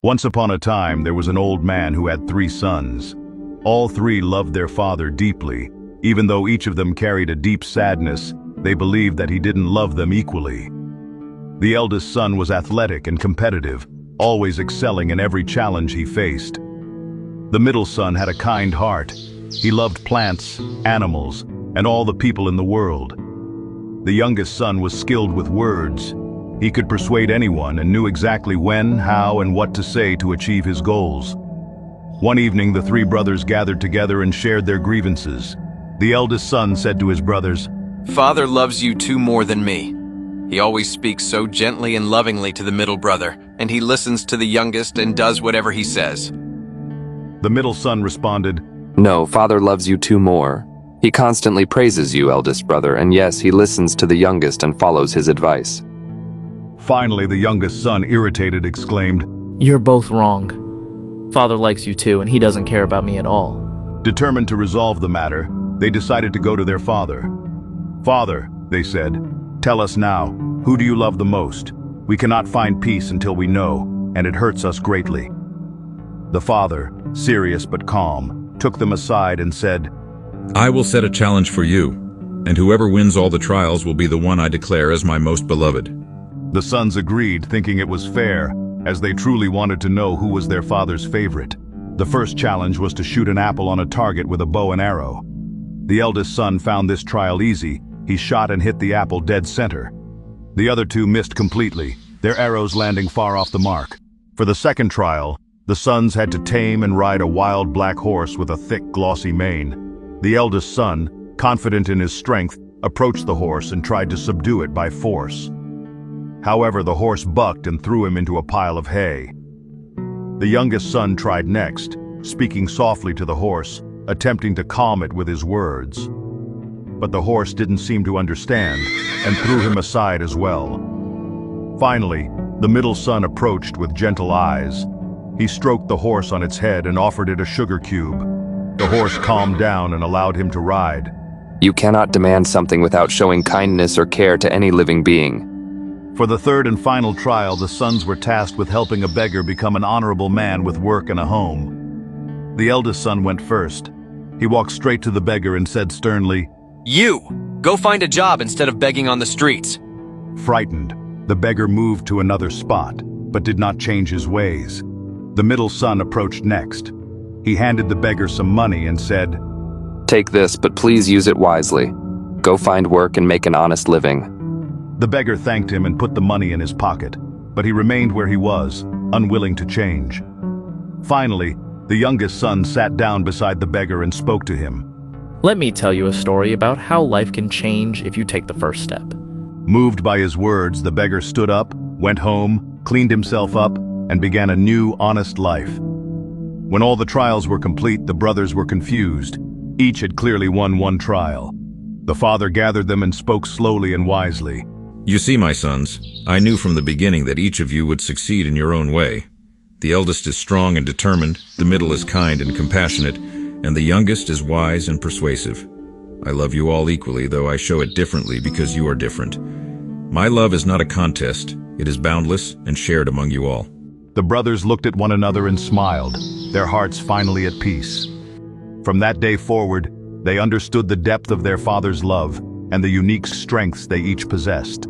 Once upon a time, there was an old man who had 3 sons. All 3 loved their father deeply. Even though each of them carried a deep sadness, they believed that he didn't love them equally. The eldest son was athletic and competitive, always excelling in every challenge he faced. The middle son had a kind heart. He loved plants, animals, and all the people in the world. The youngest son was skilled with words. He could persuade anyone and knew exactly when, how, and what to say to achieve his goals. One evening, the 3 brothers gathered together and shared their grievances. The eldest son said to his brothers, "Father loves you 2 more than me. He always speaks so gently and lovingly to the middle brother, and he listens to the youngest and does whatever he says." The middle son responded, "No, Father loves you 2 more. He constantly praises you, eldest brother, and yes, he listens to the youngest and follows his advice." Finally, the youngest son, irritated, exclaimed, You're both wrong. Father likes you too, and he doesn't care about me at all. Determined to resolve the matter, they decided to go to their father. "Father," they said, "tell us now, who do you love the most? We cannot find peace until we know, and it hurts us greatly." The father, serious but calm, took them aside and said, "I will set a challenge for you, and whoever wins all the trials will be the one I declare as my most beloved." The sons agreed, thinking it was fair, as they truly wanted to know who was their father's favorite. The first challenge was to shoot an apple on a target with a bow and arrow. The eldest son found this trial easy. He shot and hit the apple dead center. The other 2 missed completely, their arrows landing far off the mark. For the second trial, the sons had to tame and ride a wild black horse with a thick, glossy mane. The eldest son, confident in his strength, approached the horse and tried to subdue it by force. However, the horse bucked and threw him into a pile of hay. The youngest son tried next, speaking softly to the horse, attempting to calm it with his words. But the horse didn't seem to understand and threw him aside as well. Finally, the middle son approached with gentle eyes. He stroked the horse on its head and offered it a sugar cube. The horse calmed down and allowed him to ride. You cannot demand something without showing kindness or care to any living being. For the third and final trial, the sons were tasked with helping a beggar become an honorable man with work and a home. The eldest son went first. He walked straight to the beggar and said sternly, "You! Go find a job instead of begging on the streets." Frightened, the beggar moved to another spot, but did not change his ways. The middle son approached next. He handed the beggar some money and said, Take this, but please use it wisely. Go find work and make an honest living. The beggar thanked him and put the money in his pocket, but he remained where he was, unwilling to change. Finally, the youngest son sat down beside the beggar and spoke to him. Let me tell you a story about how life can change if you take the first step. Moved by his words, the beggar stood up, went home, cleaned himself up, and began a new, honest life. When all the trials were complete, the brothers were confused. Each had clearly won 1 trial. The father gathered them and spoke slowly and wisely. "You see, my sons, I knew from the beginning that each of you would succeed in your own way. The eldest is strong and determined, the middle is kind and compassionate, and the youngest is wise and persuasive. I love you all equally, though I show it differently because you are different. My love is not a contest. It is boundless and shared among you all." The brothers looked at one another and smiled, their hearts finally at peace. From that day forward, they understood the depth of their father's love and the unique strengths they each possessed.